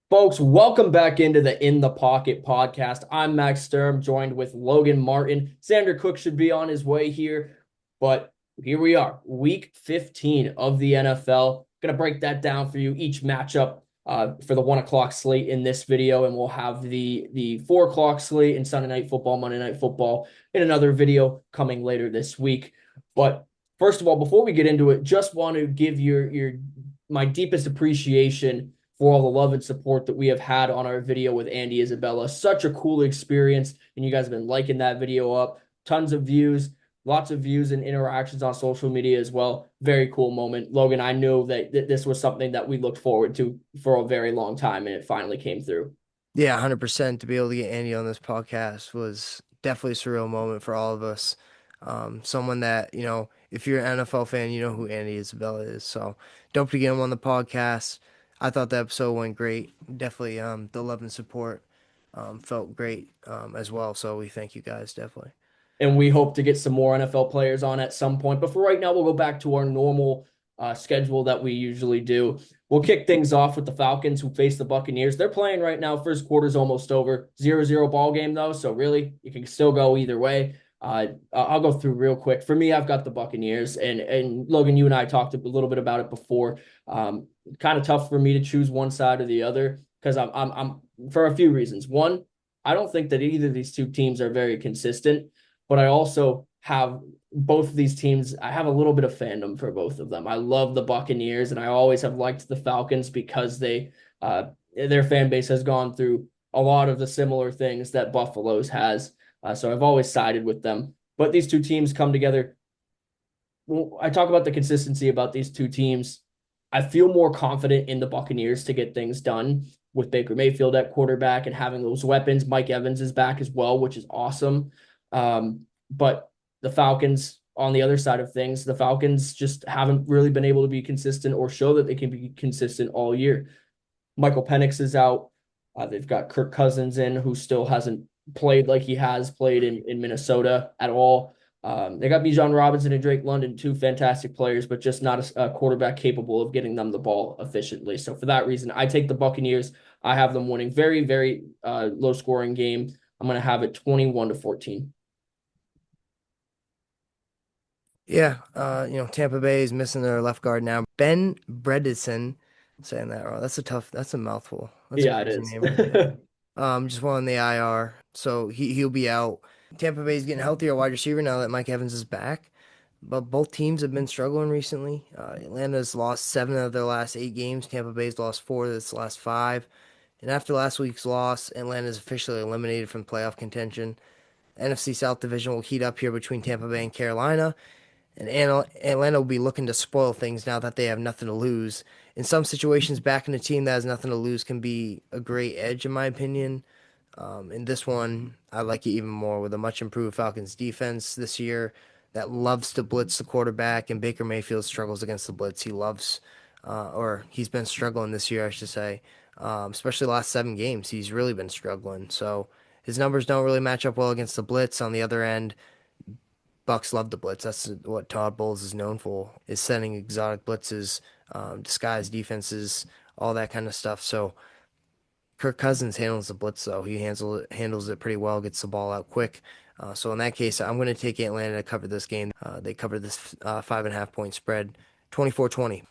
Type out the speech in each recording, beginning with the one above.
Folks, welcome back into the In the Pocket podcast. I'm Max Sturm, joined with Logan Martin. Xander Cook should be on his way here, but here we are, week 15 of the NFL. Going to break that down for you, each matchup for the 1 o'clock slate in this video, and we'll have the 4 o'clock slate in Sunday Night Football, Monday Night Football in another video coming later this week. But first of all, before we get into it, just want to give my deepest appreciation for all the love and support that we have had on our video with Andy Isabella. Such a cool experience, and you guys have been liking that video up. Tons of views, lots of views and interactions on social media as well. Very cool moment. Logan, I knew that this was something that we looked forward to for a very long time, and it finally came through. Yeah, 100% to be able to get Andy on this podcast was definitely a surreal moment for all of us. Someone that, if you're an NFL fan, you know who Andy Isabella is. So don't forget him on the podcast. I thought the episode went great. Definitely the love and support felt great as well. So we thank you guys, definitely. And we hope to get some more NFL players on at some point. But for right now, we'll go back to our normal schedule that we usually do. We'll kick things off with the Falcons, who face the Buccaneers. They're playing right now. First quarter's almost over. 0-0 ball game, though. So really, you can still go either way. I'll go through real quick. For me, I've got the Buccaneers. And Logan, you and I talked a little bit about it before. Kind of tough for me to choose one side or the other because I'm for a few reasons. One, I don't think that either of these two teams are very consistent, but I also have both of these teams. I have a little bit of fandom for both of them. I love the Buccaneers, and I always have liked the Falcons because their fan base has gone through a lot of the similar things that Buffalo's has. So I've always sided with them. But these two teams come together. Well, I talk about the consistency about these two teams. I feel more confident in the Buccaneers to get things done with Baker Mayfield at quarterback and having those weapons. Mike Evans is back as well, which is awesome. But the Falcons, on the other side of things, the Falcons just haven't really been able to be consistent or show that they can be consistent all year. Michael Penix is out. They've got Kirk Cousins in, who still hasn't played like he has played in Minnesota at all. They got Bijan Robinson and Drake London, two fantastic players, but just not a quarterback capable of getting them the ball efficiently. So for that reason, I take the Buccaneers. I have them winning. Very, very low scoring game. I'm going to have it 21-14. Yeah, Tampa Bay is missing their left guard now. Ben Bredesen, saying that wrong. That's a mouthful. That's a Yeah, it crazy is. name right there. Just one on the IR, so he'll be out. Tampa Bay's getting healthier wide receiver now that Mike Evans is back, but both teams have been struggling recently. Atlanta's lost 7 of their last 8 games. Tampa Bay's lost 4 of its last 5, and after last week's loss, Atlanta's officially eliminated from playoff contention. NFC South division will heat up here between Tampa Bay and Carolina. And Atlanta will be looking to spoil things now that they have nothing to lose. In some situations, backing a team that has nothing to lose can be a great edge, in my opinion. In this one, I like it even more with a much improved Falcons defense this year that loves to blitz the quarterback, and Baker Mayfield struggles against the blitz. Or he's been struggling this year, I should say, especially the last 7 games. He's really been struggling. So his numbers don't really match up well against the blitz. On the other end, Bucks love the blitz. That's what Todd Bowles is known for, is sending exotic blitzes, disguised defenses, all that kind of stuff. So Kirk Cousins handles the blitz, though. He handles it pretty well, gets the ball out quick. So in that case, I'm going to take Atlanta to cover this game. They cover this 5.5 point spread, 24-20.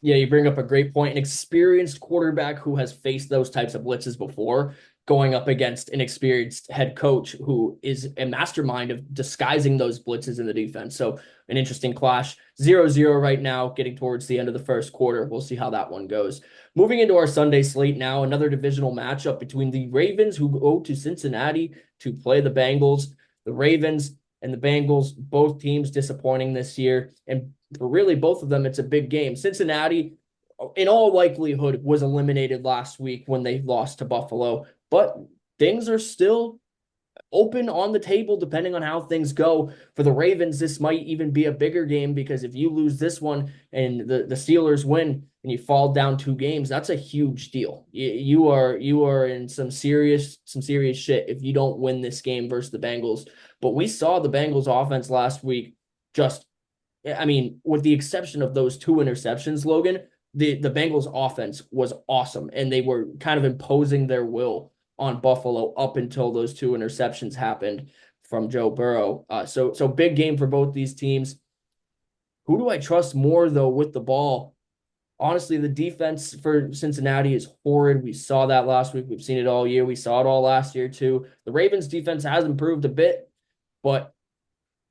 Yeah, you bring up a great point. An experienced quarterback who has faced those types of blitzes before, going up against an experienced head coach who is a mastermind of disguising those blitzes in the defense. So an interesting clash. 0-0 right now, getting towards the end of the first quarter. We'll see how that one goes. Moving into our Sunday slate now, another divisional matchup between the Ravens, who go to Cincinnati to play the Bengals. The Ravens and the Bengals, both teams disappointing this year. And for really both of them, it's a big game. Cincinnati, in all likelihood, was eliminated last week when they lost to Buffalo, but things are still open on the table depending on how things go. For the Ravens, this might even be a bigger game because if you lose this one and the Steelers win and you fall down 2 games, that's a huge deal. You are in some serious shit if you don't win this game versus the Bengals. But we saw the Bengals offense last week just, I mean, with the exception of those 2 interceptions, Logan, the Bengals offense was awesome, and they were kind of imposing their will on Buffalo up until those two interceptions happened from Joe Burrow. So big game for both these teams. Who do I trust more though with the ball? Honestly, the defense for Cincinnati is horrid. We saw that last week. We've seen it all year. We saw it all last year too. The Ravens defense has improved a bit, but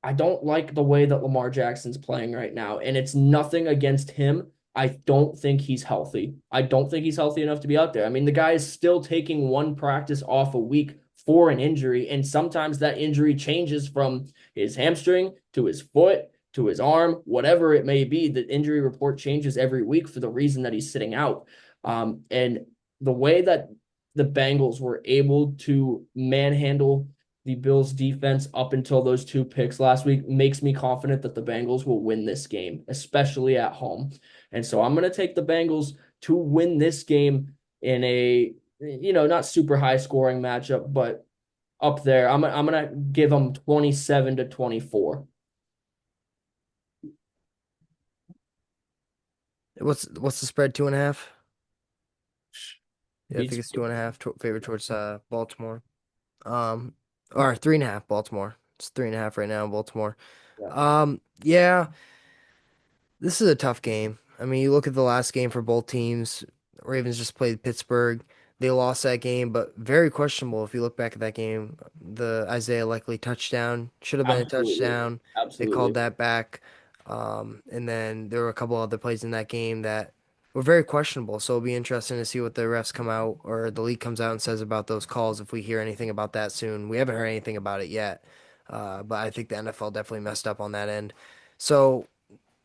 I don't like the way that Lamar Jackson's playing right now. And it's nothing against him. I don't think he's healthy. I don't think he's healthy enough to be out there. I mean, the guy is still taking one practice off a week for an injury. And sometimes that injury changes from his hamstring to his foot to his arm, whatever it may be. The injury report changes every week for the reason that he's sitting out. And the way that the Bengals were able to manhandle the Bills defense up until those two picks last week makes me confident that the Bengals will win this game, especially at home. And so I'm going to take the Bengals to win this game in a, not super high scoring matchup, but up there. I'm going to give them 27-24. What's the spread? 2.5. Yeah, I think Beats it's 2.5 favor towards Baltimore. Um, or 3.5 Baltimore. It's 3.5 right now, Baltimore. yeah, Yeah, this is a tough game. I mean, you look at the last game for both teams. Ravens just played Pittsburgh. They lost that game, but very questionable if you look back at that game. The Isaiah Likely touchdown should have been a absolutely. touchdown. They called Absolutely. that back. And then there were a couple other plays in that game that were very questionable. So it'll be interesting to see what the refs come out or the league comes out and says about those calls if we hear anything about that soon. We haven't heard anything about it yet. But I think the NFL definitely messed up on that end. So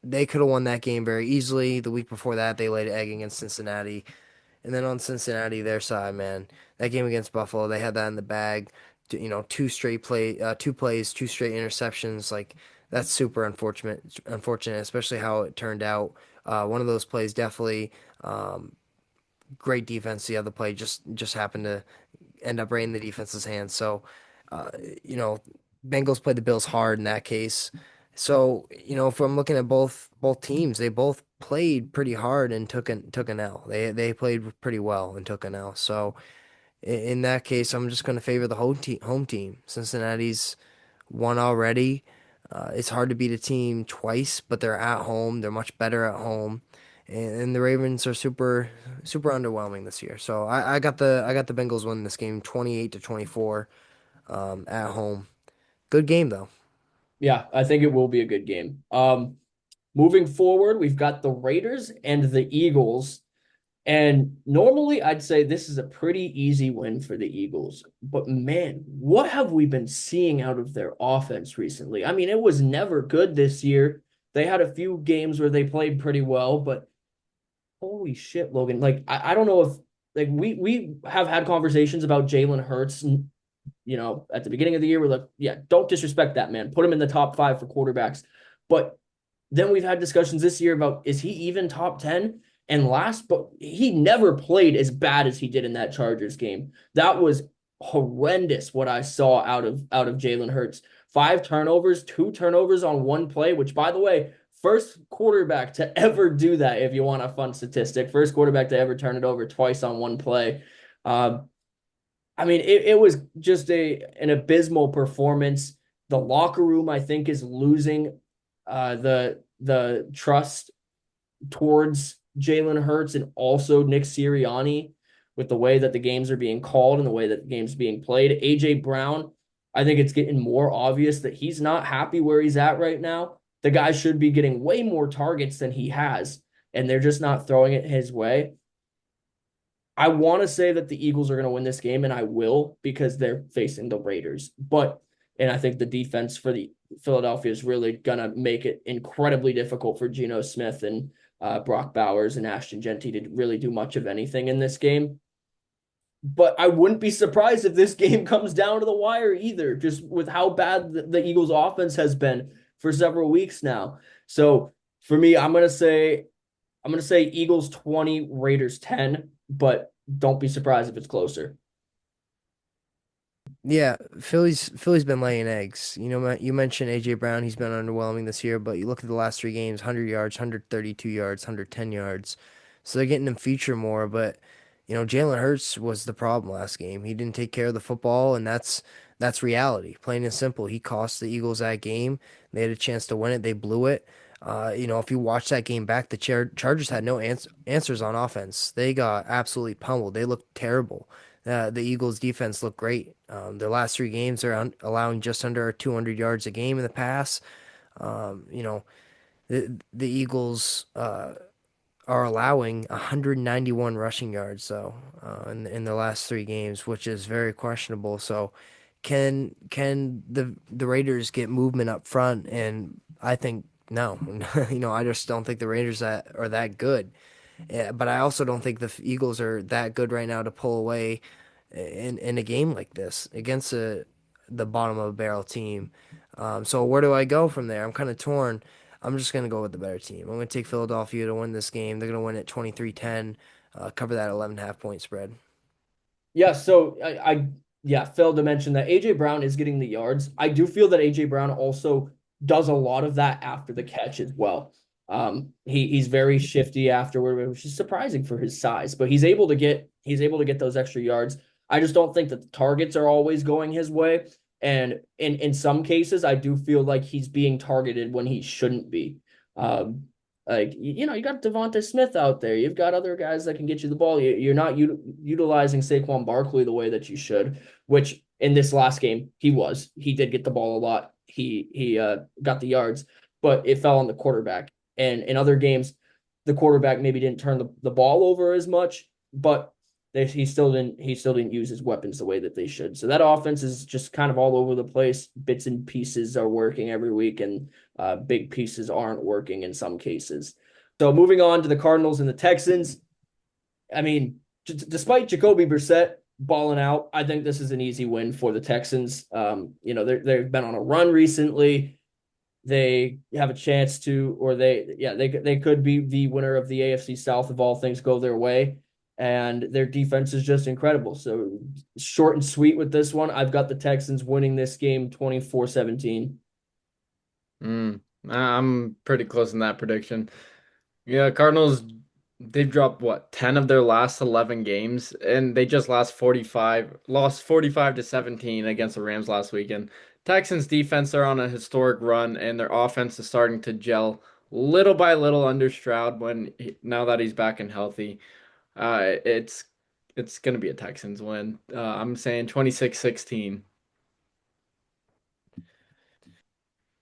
they could have won that game very easily. The week before that, they laid an egg against Cincinnati. And then on Cincinnati, their side, man, that game against Buffalo, they had that in the bag. Two plays, two straight interceptions. Like that's super unfortunate, especially how it turned out. One of those plays definitely great defense. The other play just happened to end up right in the defense's hands. So, uh, you know, Bengals played the Bills hard in that case. So, if I'm looking at both teams, they both played pretty hard and took an L. They played pretty well and took an L. So, in that case, I'm just going to favor the home team. Cincinnati's won already. It's hard to beat a team twice, but they're at home. They're much better at home, and the Ravens are super underwhelming this year. So I got the Bengals winning this game, 28-24, at home. Good game though. Yeah, I think it will be a good game. Moving forward, we've got the Raiders and the Eagles. And normally I'd say this is a pretty easy win for the Eagles. But man, what have we been seeing out of their offense recently? I mean, it was never good this year. They had a few games where they played pretty well, but holy shit, Logan. Like, I don't know if like we have had conversations about Jalen Hurts, at the beginning of the year, we're like, yeah, don't disrespect that man. Put him in the top 5 for quarterbacks. But then we've had discussions this year about is he even top 10? And last, but he never played as bad as he did in that Chargers game. That was horrendous what I saw out of Jalen Hurts. 5 turnovers, 2 turnovers on one play, which by the way, first quarterback to ever do that, if you want a fun statistic. First quarterback to ever turn it over twice on one play. I mean, it was just an abysmal performance. The locker room, I think, is losing the trust towards Jalen Hurts and also Nick Sirianni with the way that the games are being called and the way that the game's being played. AJ Brown, I think it's getting more obvious that he's not happy where he's at right now. The guy should be getting way more targets than he has, and they're just not throwing it his way. I want to say that the Eagles are going to win this game, and I will because they're facing the Raiders. And I think the defense for the Philadelphia is really going to make it incredibly difficult for Geno Smith and Brock Bowers and Ashton Genty to really do much of anything in this game. But I wouldn't be surprised if this game comes down to the wire either, just with how bad the Eagles' offense has been for several weeks now. So for me, I'm gonna say Eagles 20, Raiders 10, but don't be surprised if it's closer. Yeah, Philly's been laying eggs. You mentioned AJ Brown. He's been underwhelming this year, but you look at the last 3 games: 100 yards, 132 yards, 110 yards. so they're getting him featured more. But Jalen Hurts was the problem last game. He didn't take care of the football, and that's reality, plain and simple. He cost the Eagles that game. They had a chance to win it, they blew it. If you watch that game back, the Chargers had no answers on offense. They got absolutely pummeled. They looked terrible. The Eagles' defense looked great. Their last three games, they're allowing just under 200 yards a game in the pass. Um, you know, the Eagles are allowing 191 rushing yards though in the last three games, which is very questionable. So can the Raiders get movement up front? And I think no. I just don't think the Raiders are that good. Yeah, but I also don't think the Eagles are that good right now to pull away in a game like this against the bottom of a barrel team. So where do I go from there? I'm kind of torn. I'm just going to go with the better team. I'm going to take Philadelphia to win this game. They're going to win at 23-10, cover that 11.5 point spread. Yeah, so yeah, failed to mention that AJ Brown is getting the yards. I do feel that AJ Brown also does a lot of that after the catch as well. He's very shifty afterward, which is surprising for his size, but he's able to get those extra yards. I just don't think that the targets are always going his way. And in some cases, I do feel like he's being targeted when he shouldn't be. Um, you got Devonta Smith out there. You've got other guys that can get you the ball. You're not utilizing Saquon Barkley the way that you should, which in this last game he was. He did get the ball a lot. He got the yards, but it fell on the quarterback. And in other games, the quarterback maybe didn't turn the ball over as much, but he still didn't use his weapons the way that they should. So that offense is just kind of all over the place. Bits and pieces are working every week, and big pieces aren't working in some cases. So moving on to the Cardinals and the Texans. I mean, despite Jacoby Brissett balling out, I think this is an easy win for the Texans. They've been on a run recently. They have a chance to, or they could be the winner of the AFC South if all things go their way. And their defense is just incredible. So short and sweet with this one. I've got the Texans winning this game 24-17. I'm pretty close in that prediction. Yeah, Cardinals, they've dropped what, 10 of their last 11 games, and they just lost 45 to 17 against the Rams last weekend. Texans defense are on a historic run, and their offense is starting to gel little by little under Stroud now that he's back and healthy. It's gonna be a Texans win. I'm saying 26-16.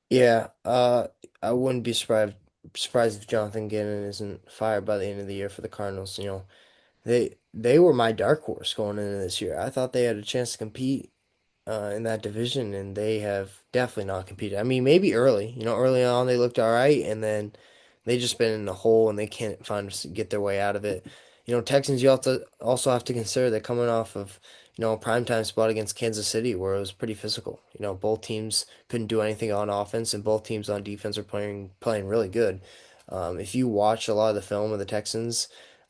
Yeah, I wouldn't be surprised if Jonathan Gannon isn't fired by the end of the year for the Cardinals. They were my dark horse going into this year. I thought they had a chance to compete in that division, and they have definitely not competed. I mean, maybe early, early on they looked all right, and then they just been in a hole and they can't get their way out of it. Texans, you also have to consider they're coming off of a primetime spot against Kansas City where it was pretty physical. Both teams couldn't do anything on offense, and both teams on defense are playing really good. If you watch a lot of the film of the Texans,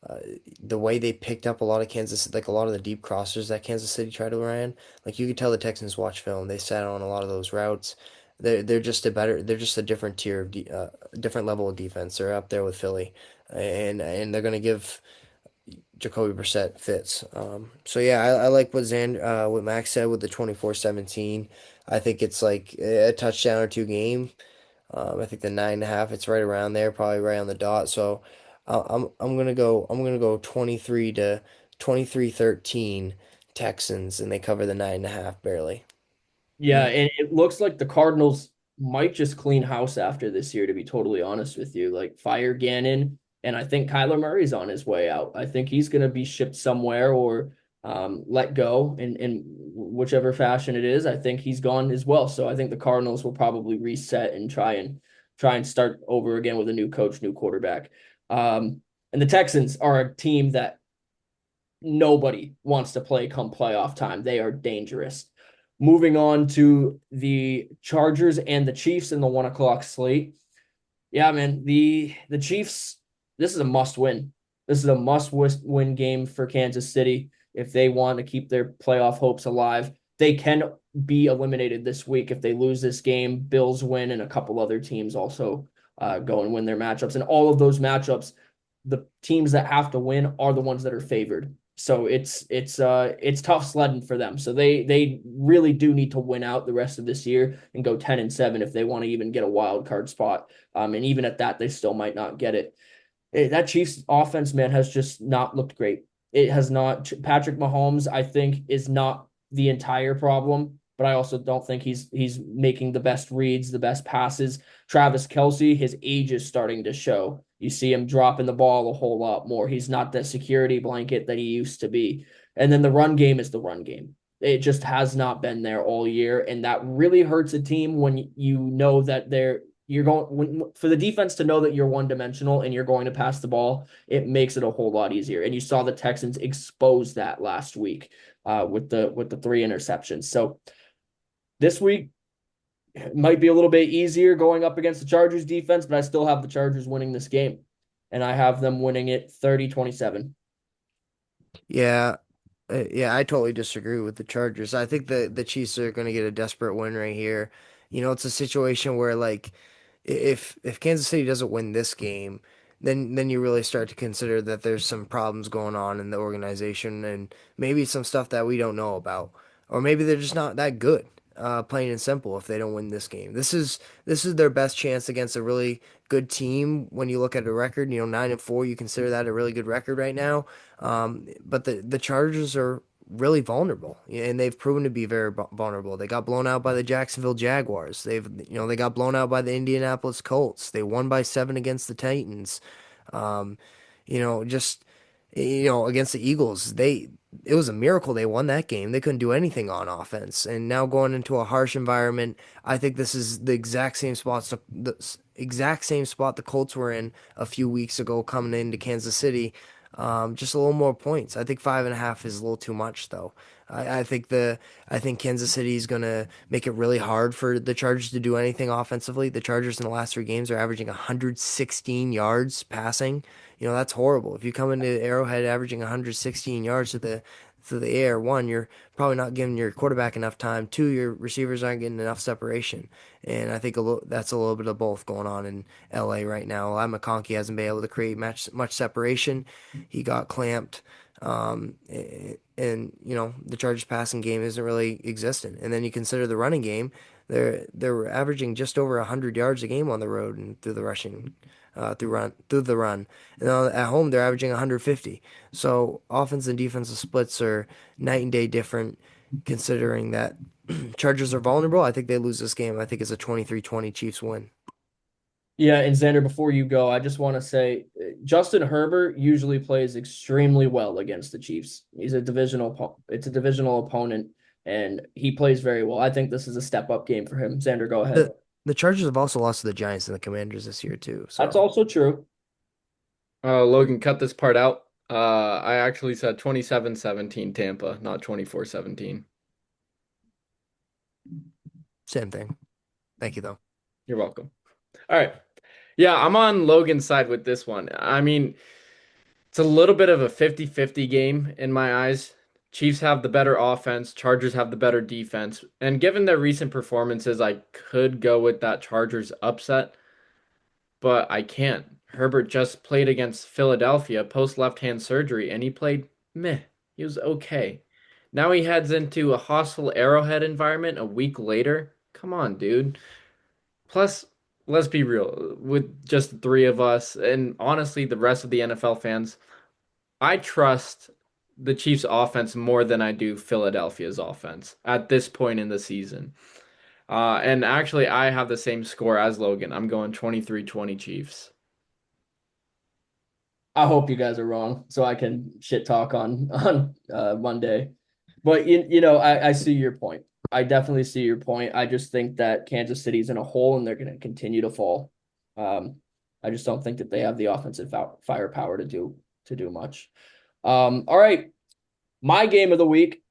uh, the way they picked up a lot of like a lot of the deep crossers that Kansas City tried to run, like you could tell the Texans watch film. They sat on a lot of those routes. They're just a different tier of different level of defense. They're up there with Philly, and they're gonna give Jacoby Brissett fits. So yeah, I like what Max said with the 24-17. I think it's like a touchdown or two game. I think the 9.5, it's right around there, probably right on the dot. So I'm gonna go 23-13 Texans, and they cover the 9.5 barely. Yeah, and it looks like the Cardinals might just clean house after this year, to be totally honest with you. Like fire Gannon, and I think Kyler Murray's on his way out. I think he's going to be shipped somewhere or let go in whichever fashion it is. I think he's gone as well. So I think the Cardinals will probably reset and try and start over again with a new coach, new quarterback. And the Texans are a team that nobody wants to play come playoff time. They are dangerous. Moving on to the Chargers and the Chiefs in the 1 o'clock slate. Yeah, man, the Chiefs, this is a must win. This is a must win game for Kansas City if they want to keep their playoff hopes alive. They can be eliminated this week if they lose this game. Bills win, and a couple other teams also go and win their matchups. And all of those matchups the teams that have to win are the ones that are favored. So it's tough sledding for them. So they really do need to win out the rest of this year and go 10-7 if they want to even get a wild card spot. And even at that, they still might not get it. That Chiefs offense, man, has just not looked great. It has not. Patrick Mahomes, I think, is not the entire problem, but I also don't think he's making the best reads, the best passes. Travis Kelce, his age is starting to show. You see him dropping the ball a whole lot more. He's not that security blanket that he used to be. And then the run game is the run game. It just has not been there all year, and that really hurts a team when you know that you're going for the defense to know that you're one dimensional and you're going to pass the ball. It makes it a whole lot easier. And you saw the Texans expose that last week with the 3 interceptions. So this week it might be a little bit easier going up against the Chargers defense, but I still have the Chargers winning this game. And I have them winning it 30-27. Yeah, yeah, I totally disagree with the Chargers. I think the Chiefs are going to get a desperate win right here. It's a situation where like if Kansas City doesn't win this game, then you really start to consider that there's some problems going on in the organization and maybe some stuff that we don't know about, or maybe they're just not that good. Plain and simple, if they don't win this game, this is their best chance against a really good team. When you look at the record, 9-4, you consider that a really good record right now. But the Chargers are really vulnerable, and they've proven to be very vulnerable. They got blown out by the Jacksonville Jaguars. They got blown out by the Indianapolis Colts. They won by 7 against the Titans. Um, just against the Eagles, it was a miracle they won that game. They couldn't do anything on offense, and now going into a harsh environment, I think this is the exact same spot the Colts were in a few weeks ago coming into Kansas City. Just a little more points. I think 5.5 is a little too much, though. I think Kansas City is gonna make it really hard for the Chargers to do anything offensively. The Chargers in the last 3 games are averaging 116 yards passing. That's horrible. If you come into Arrowhead averaging 116 yards to the air, one, you're probably not giving your quarterback enough time. Two, your receivers aren't getting enough separation. And I think that's a little bit of both going on in LA right now. McConkey hasn't been able to create much separation. He got clamped. And the Chargers passing game isn't really existent. And then you consider the running game, they're averaging just over 100 yards a game on the road and through the rushing through the run. And at home they're averaging 150. So offense and defensive splits are night and day different. Considering that Chargers are vulnerable, I think they lose this game. I think it's a 23-20 Chiefs win. Yeah, and Xander, before you go, I just want to say Justin Herbert usually plays extremely well against the Chiefs. It's a divisional opponent, and he plays very well. I think this is a step up game for him. Xander, go ahead. The Chargers have also lost to the Giants and the Commanders this year too. That's So also true. Logan, cut this part out. I actually said 27-17 Tampa, not 24-17. same thing. Thank you though. You're welcome. All right. Yeah, I'm on Logan's side with this one. I mean, it's a little bit of a 50-50 game in my eyes. Chiefs have the better offense, Chargers have the better defense. And given their recent performances, I could go with that Chargers upset, but I can't. Herbert just played against Philadelphia post left-hand surgery, and he played meh. He was okay. Now he heads into a hostile Arrowhead environment a week later. Come on, dude. Plus, let's be real, with just the 3 of us, and honestly, the rest of the NFL fans, I trust the Chiefs' offense more than I do Philadelphia's offense at this point in the season. And actually, I have the same score as Logan. I'm going 23-20 Chiefs. I hope you guys are wrong so I can shit talk on Monday. But I see your point. I definitely see your point. I just think that Kansas City's in a hole and they're going to continue to fall. I just don't think that they have the offensive firepower to do much. All right. My game of the week,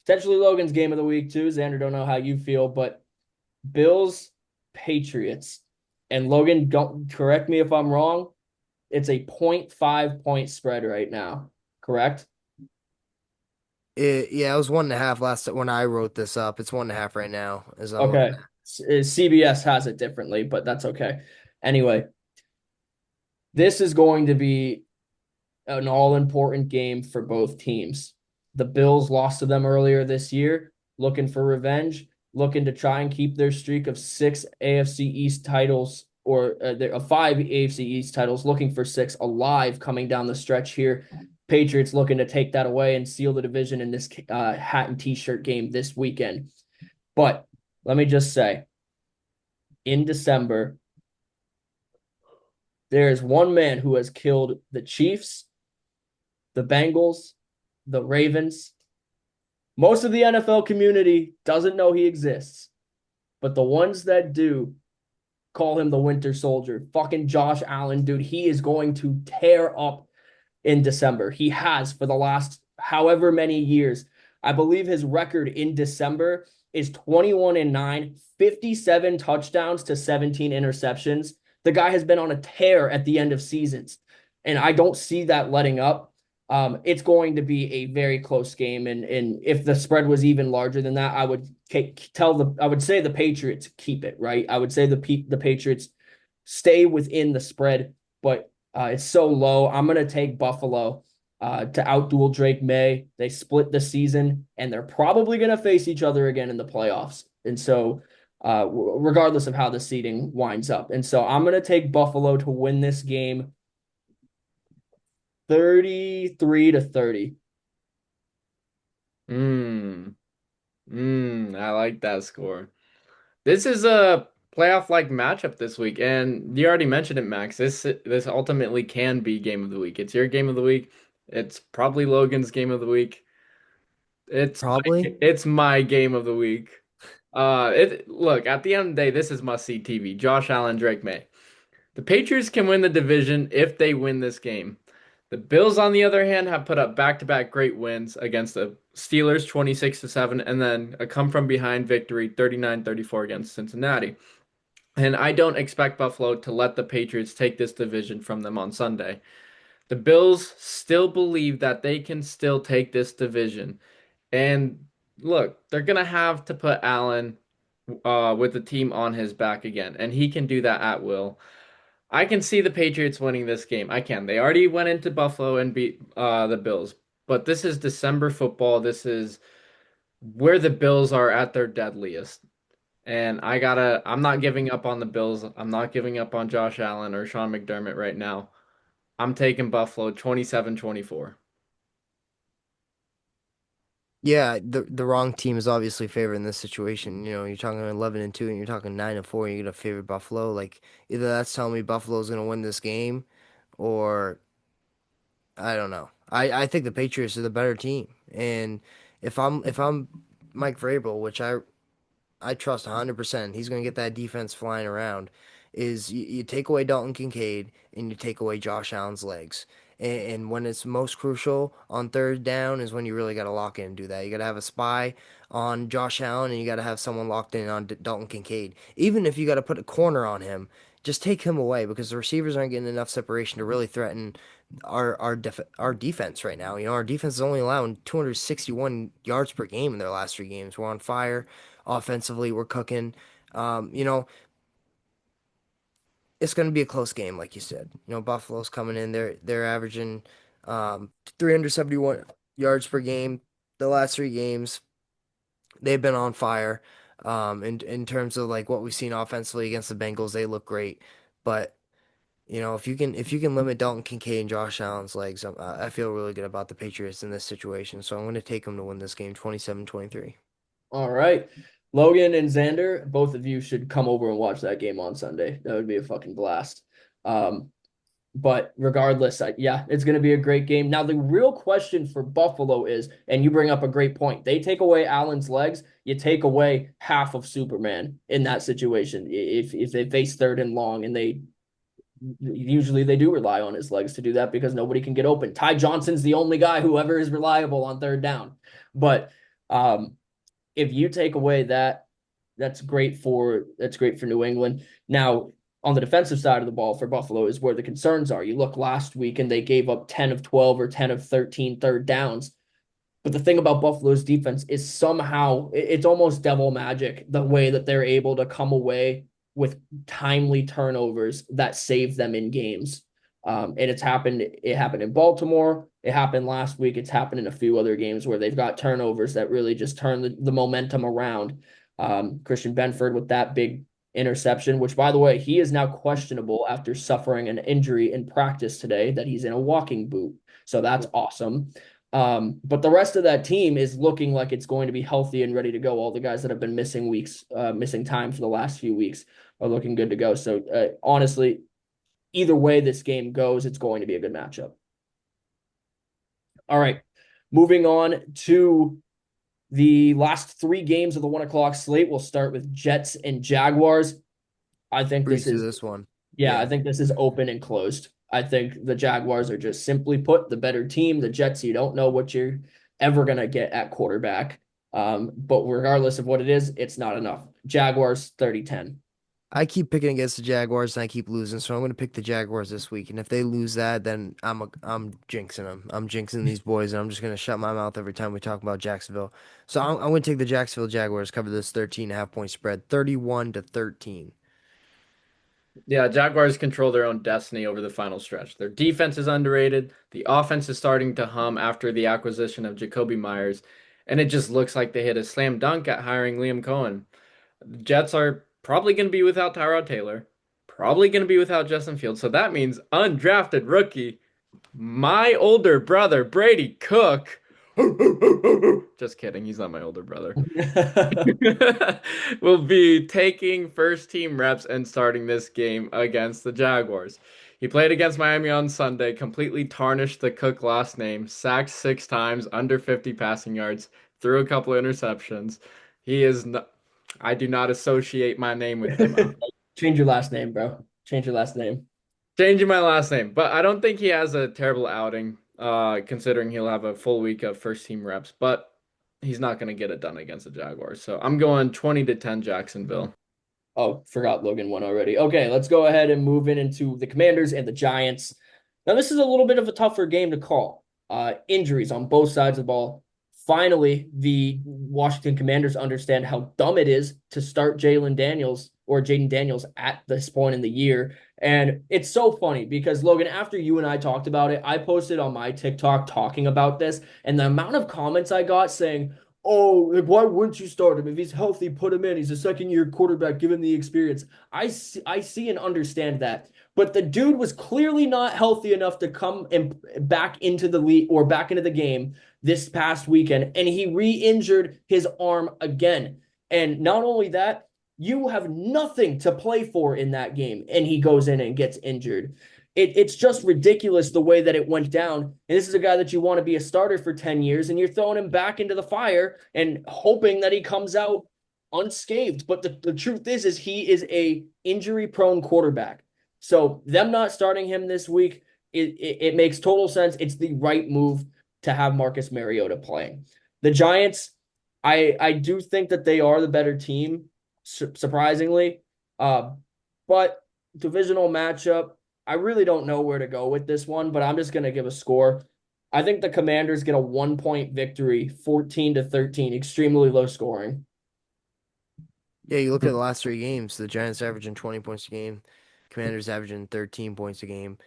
potentially Logan's game of the week too. Xander, don't know how you feel, but Bills, Patriots. And Logan, don't correct me if I'm wrong. It's a 0.5 point spread right now, correct? It was 1.5 last when I wrote this up. It's 1.5 right now. Okay. CBS has it differently, but that's okay. Anyway, this is going to be an all-important game for both teams. The Bills lost to them earlier this year, looking for revenge, looking to try and keep their streak of 6 AFC East titles or 5 AFC East titles, looking for 6 alive coming down the stretch here. Patriots looking to take that away and seal the division in this hat and t-shirt game this weekend. But let me just say, in December, there is one man who has killed the Chiefs, the Bengals, the Ravens. Most of the NFL community doesn't know he exists, but the ones that do call him the Winter Soldier. Fucking Josh Allen, dude, he is going to tear up in December. He has for the last however many years. I believe his record in December is 21-9, 57 touchdowns to 17 interceptions. The guy has been on a tear at the end of seasons, and I don't see that letting up. It's going to be a very close game, and if the spread was even larger than that, I would say the Patriots keep it, right? I would say the Patriots stay within the spread, but it's so low. I'm gonna take Buffalo to outduel Drake May. They split the season, and they're probably gonna face each other again in the playoffs, and so regardless of how the seeding winds up, and so I'm gonna take Buffalo to win this game 33-30. I like that score. This is a playoff-like matchup this week, and you already mentioned it, Max. This ultimately can be game of the week. It's your game of the week. It's probably Logan's game of the week. Probably. It's my game of the week. Look, at the end of the day, this is must-see TV. Josh Allen, Drake May. The Patriots can win the division if they win this game. The Bills, on the other hand, have put up back-to-back great wins against the Steelers 26-7 and then a come-from-behind victory 39-34 against Cincinnati. And I don't expect Buffalo to let the Patriots take this division from them on Sunday. The Bills still believe that they can still take this division. And look, they're going to have to put Allen with the team on his back again, and he can do that at will. I can see the Patriots winning this game. I can. They already went into Buffalo and beat the Bills. But this is December football. This is where the Bills are at their deadliest. And I'm not giving up on the Bills. I'm not giving up on Josh Allen or Sean McDermott right now. I'm taking Buffalo 27-24. Yeah, the wrong team is obviously favored in this situation. You know, you're talking 11-2 and you're talking 9-4, and you're gonna favor Buffalo. Like either that's telling me Buffalo's gonna win this game, or I don't know. I think the Patriots are the better team, and if I'm Mike Vrabel, which I trust 100%. He's going to get that defense flying around. Is you take away Dalton Kincaid and you take away Josh Allen's legs. And when it's most crucial on third down is when you really got to lock in and do that. You got to have a spy on Josh Allen and you got to have someone locked in on Dalton Kincaid. Even if you got to put a corner on him, just take him away because the receivers aren't getting enough separation to really threaten our defense right now. You know, our defense is only allowing 261 yards per game in their last 3 games. We're on fire. Offensively, we're cooking. You know, it's going to be a close game, like you said. You know, Buffalo's coming in. They're averaging 371 yards per game. The last 3 games, they've been on fire. In terms of like what we've seen offensively against the Bengals, they look great. But you know, if you can limit Dalton Kincaid and Josh Allen's legs, I feel really good about the Patriots in this situation. So I'm going to take them to win this game 27-23. All right. Logan and Xander, both of you should come over and watch that game on Sunday. That would be a fucking blast. But regardless, yeah, it's going to be a great game. Now, the real question for Buffalo is, and you bring up a great point, they take away Allen's legs, you take away half of Superman in that situation. If they face third and long, and they usually do rely on his legs to do that because nobody can get open. Ty Johnson's the only guy who ever is reliable on third down. But if you take away that, that's great for New England. Now, on the defensive side of the ball for Buffalo is where the concerns are. You look last week and they gave up 10 of 12 or 10 of 13 third downs. But the thing about Buffalo's defense is somehow it's almost devil magic the way that they're able to come away with timely turnovers that save them in games. And it's happened. It happened in Baltimore. It happened last week. It's happened in a few other games where they've got turnovers that really just turn the momentum around. Christian Benford with that big interception, which by the way, he is now questionable after suffering an injury in practice today that he's in a walking boot. So that's awesome. But the rest of that team is looking like it's going to be healthy and ready to go. All the guys that have been missing weeks, missing time for the last few weeks are looking good to go. So honestly, either way this game goes, it's going to be a good matchup. All right, moving on to the last three games of the 1 o'clock slate. We'll start with Jets and Jaguars. I think Breeze this to is, this one. yeah, I think this is open and closed. I think the Jaguars are just simply put the better team. The Jets, you don't know what you're ever going to get at quarterback. But regardless of what it is, it's not enough. Jaguars 30-10. I keep picking against the Jaguars and I keep losing, so I'm going to pick the Jaguars this week. And if they lose that, then I'm jinxing them. I'm jinxing these boys, and I'm just going to shut my mouth every time we talk about Jacksonville. So I'm going to take the Jacksonville Jaguars, cover this 13.5 point spread, 31-13. Yeah, Jaguars control their own destiny over the final stretch. Their defense is underrated. The offense is starting to hum after the acquisition of Jacoby Myers, and it just looks like they hit a slam dunk at hiring Liam Cohen. The Jets are probably going to be without Tyrod Taylor, probably going to be without Justin Fields. So that means undrafted rookie, my older brother, Brady Cook. Just kidding, he's not my older brother. Will be taking first team reps and starting this game against the Jaguars. He played against Miami on Sunday, completely tarnished the Cook last name, sacked 6 times, under 50 passing yards, threw a couple of interceptions. He is not, I do not associate my name with him. I'm Change your last name, bro. Change your last name. changing my last name, but I don't think he has a terrible outing, considering he'll have a full week of first team reps, but he's not going to get it done against the Jaguars. So I'm going 20-10 Jacksonville. Oh, forgot Logan won already. Okay, let's go ahead and move into the Commanders and the Giants. Now, this is a little bit of a tougher game to call. Injuries on both sides of the ball. Finally, the Washington Commanders understand how dumb it is to start Jalen Daniels or Jaden Daniels at this point in the year. And it's so funny because, Logan, after you and I talked about it, I posted on my TikTok talking about this, and the amount of comments I got saying, oh, like, why wouldn't you start him? If he's healthy, put him in. He's a second-year quarterback. Give him the experience. I see and understand that. But the dude was clearly not healthy enough to come and back into the league or back into the game this past weekend, and he re-injured his arm again. And not only that, you have nothing to play for in that game, and he goes in and gets injured. It's just ridiculous the way that it went down. And this is a guy that you want to be a starter for 10 years, and you're throwing him back into the fire and hoping that he comes out unscathed. But the truth is he is a injury-prone quarterback. So them not starting him this week, it makes total sense. It's the right move to have Marcus Mariota playing. The Giants, I do think that they are the better team, surprisingly. But divisional matchup, I really don't know where to go with this one, but I'm just going to give a score. I think the Commanders get a 1-point victory, 14-13, extremely low scoring. Yeah, you look at the last three games, the Giants averaging 20 points a game, Commanders averaging 13 points a game,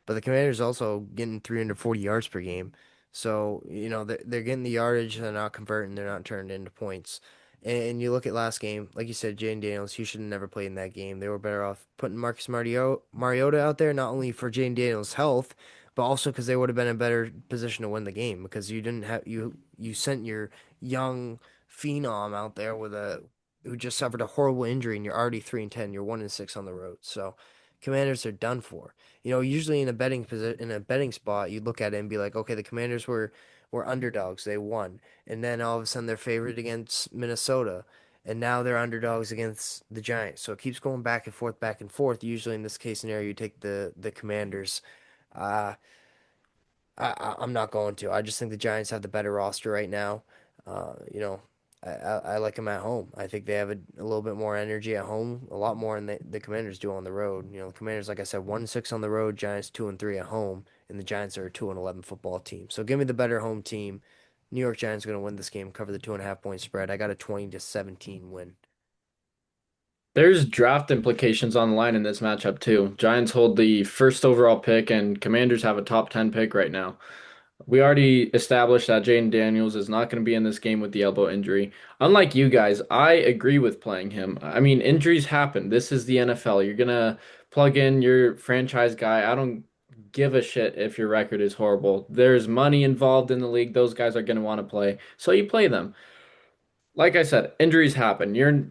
but the Commanders also getting 340 yards per game. So, they're getting the yardage, they're not converting, they're not turning into points. And you look at last game, like you said, Jane Daniels, he should have never played in that game. They were better off putting Marcus Mariota out there, not only for Jane Daniels' health, but also because they would have been in a better position to win the game because you didn't have you sent your young phenom out there with a who just suffered a horrible injury, and you're already 3-10. You're 1-6 on the road. So, Commanders are done for. Usually in a betting spot, you look at it and be like, okay, the Commanders were underdogs. They won, and then all of a sudden they're favored against Minnesota, and now they're underdogs against the Giants. So it keeps going back and forth, back and forth. Usually in this case scenario, you take the Commanders. Uh, I'm not going to. I just think the Giants have the better roster right now. Uh, you know, I like them at home. I think they have a little bit more energy at home, a lot more than the Commanders do on the road. The Commanders, like I said, 1-6 on the road, Giants 2-3 at home, and the Giants are a 2-11 football team. So give me the better home team. New York Giants are going to win this game, cover the 2.5 point spread. I got a 20-17 win. There's draft implications on the line in this matchup too. Giants hold the first overall pick, and Commanders have a top 10 pick right now. We already established that Jaden Daniels is not going to be in this game with the elbow injury. Unlike you guys, I agree with playing him. I mean, injuries happen. This is the NFL. You're going to plug in your franchise guy. I don't give a shit if your record is horrible. There's money involved in the league. Those guys are going to want to play. So you play them. Like I said, injuries happen. You're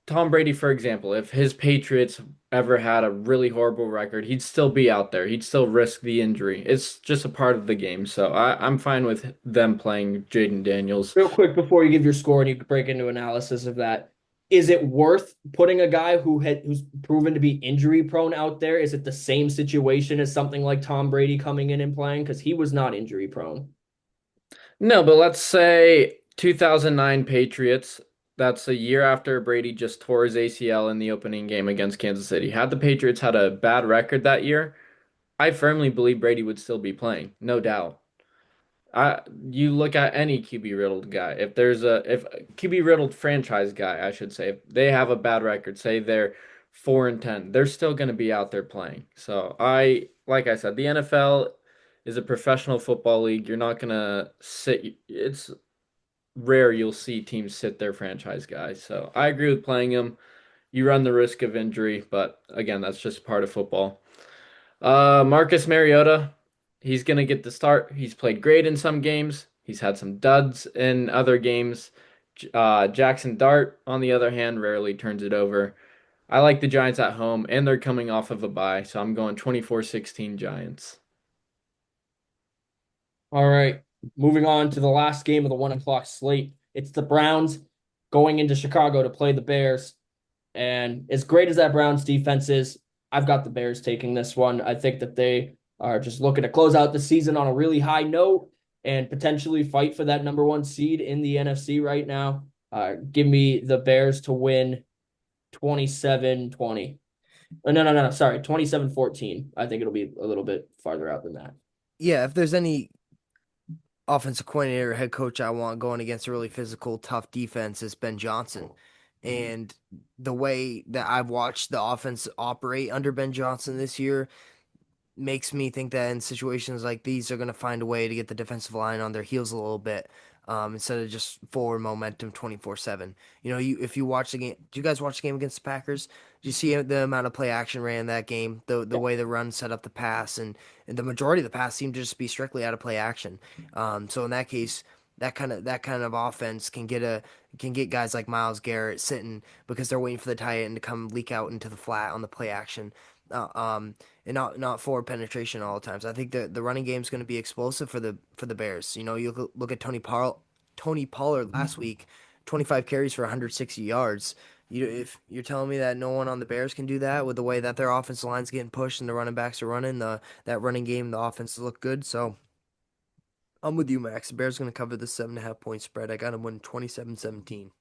Tom Brady, for example, if his Patriots ever had a really horrible record, he'd still be out there. He'd still risk the injury. It's just a part of the game. So I'm fine with them playing Jaden Daniels. Real quick before you give your score and you break into analysis of that, is it worth putting a guy who's proven to be injury prone out there? Is it the same situation as something like Tom Brady coming in and playing? Because he was not injury prone. No, but let's say 2009 Patriots. That's a year after Brady just tore his ACL in the opening game against Kansas City. Had the Patriots had a bad record that year, I firmly believe Brady would still be playing, no doubt. I You look at any QB riddled guy. If QB riddled franchise guy, I should say, if they have a bad record, say they're 4-10, they're still going to be out there playing. So like I said, the NFL is a professional football league. You're not gonna sit. It's rare you'll see teams sit their franchise guys. So I agree with playing him. You run the risk of injury, but again, that's just part of football. Marcus Mariota, he's gonna get the start. He's played great in some games. He's had some duds in other games. Jackson Dart, on the other hand, rarely turns it over. I like the Giants at home, and they're coming off of a bye, so I'm going 24-16 Giants. All right. Moving on to the last game of the 1 o'clock slate. It's the Browns going into Chicago to play the Bears. And as great as that Browns defense is, I've got the Bears taking this one. I think that they are just looking to close out the season on a really high note and potentially fight for that number one seed in the NFC right now. Give me the Bears to win 27-20. No. Sorry, 27-14. I think it'll be a little bit farther out than that. Yeah, if there's any offensive coordinator or head coach I want going against a really physical, tough defense is Ben Johnson. And the way that I've watched the offense operate under Ben Johnson this year makes me think that in situations like these, they're going to find a way to get the defensive line on their heels a little bit, instead of just forward momentum 24/7. You know, if you watch the game, do you guys watch the game against the Packers? Do you see the amount of play action ran in that game? The way the run set up the pass, and the majority of the pass seemed to just be strictly out of play action. So in that case, that kind of offense can get guys like Myles Garrett sitting because they're waiting for the tight end to come leak out into the flat on the play action. Uh, um, and not forward penetration all the times. I think the running game is going to be explosive for the Bears. You know, you look at Tony Pollard last week, 25 carries for 160 yards. If you're telling me that no one on the Bears can do that with the way that their offensive line's getting pushed and the running backs are running, that running game, the offenses look good. So I'm with you, Max. The Bears going to cover the 7.5 point spread. I got them winning 27-17.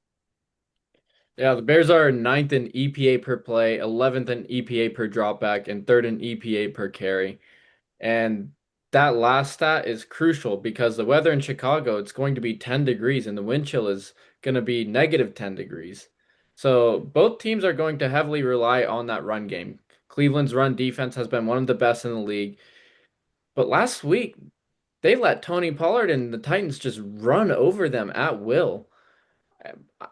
Yeah, the Bears are ninth in EPA per play, 11th in EPA per dropback, and third in EPA per carry. And that last stat is crucial because the weather in Chicago, it's going to be 10 degrees and the wind chill is going to be negative 10 degrees. So both teams are going to heavily rely on that run game. Cleveland's run defense has been one of the best in the league. But last week, they let Tony Pollard and the Titans just run over them at will.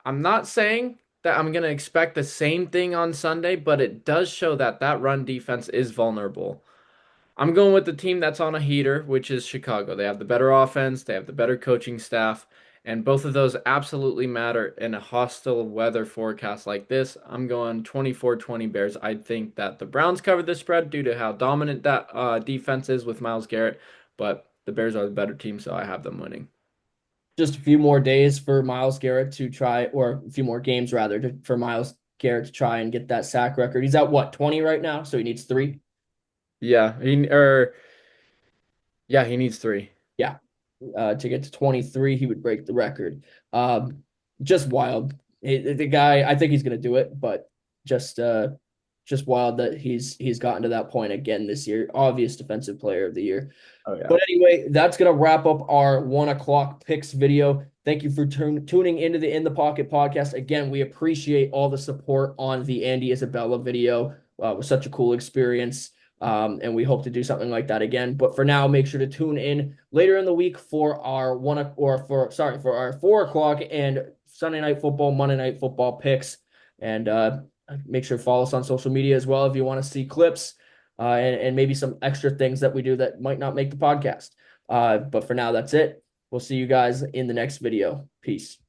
I'm not saying that I'm going to expect the same thing on Sunday, but it does show that that run defense is vulnerable. I'm going with the team that's on a heater, which is Chicago. They have the better offense, they have the better coaching staff, and both of those absolutely matter in a hostile weather forecast like this. I'm going 24-20 Bears. I think that the Browns cover the spread due to how dominant that defense is with Myles Garrett, but the Bears are the better team, so I have them winning. Just a few more days for Myles Garrett to try, or a few more games rather, for Myles Garrett to try and get that sack record. He's at what, 20 right now? So he needs three. Yeah, he needs three. Yeah. To get to 23, he would break the record. Just wild. The guy, I think he's going to do it, but just just wild that he's gotten to that point again this year. Obvious defensive player of the year. Oh yeah. But anyway, that's going to wrap up our 1 o'clock picks video. Thank you for tuning into the In the Pocket podcast. Again, we appreciate all the support on the Andy Isabella video. It was such a cool experience. And we hope to do something like that again. But for now, make sure to tune in later in the week for our 4 o'clock and Sunday Night Football, Monday Night Football picks. And make sure to follow us on social media as well if you want to see clips and maybe some extra things that we do that might not make the podcast. But for now, that's it. We'll see you guys in the next video. Peace.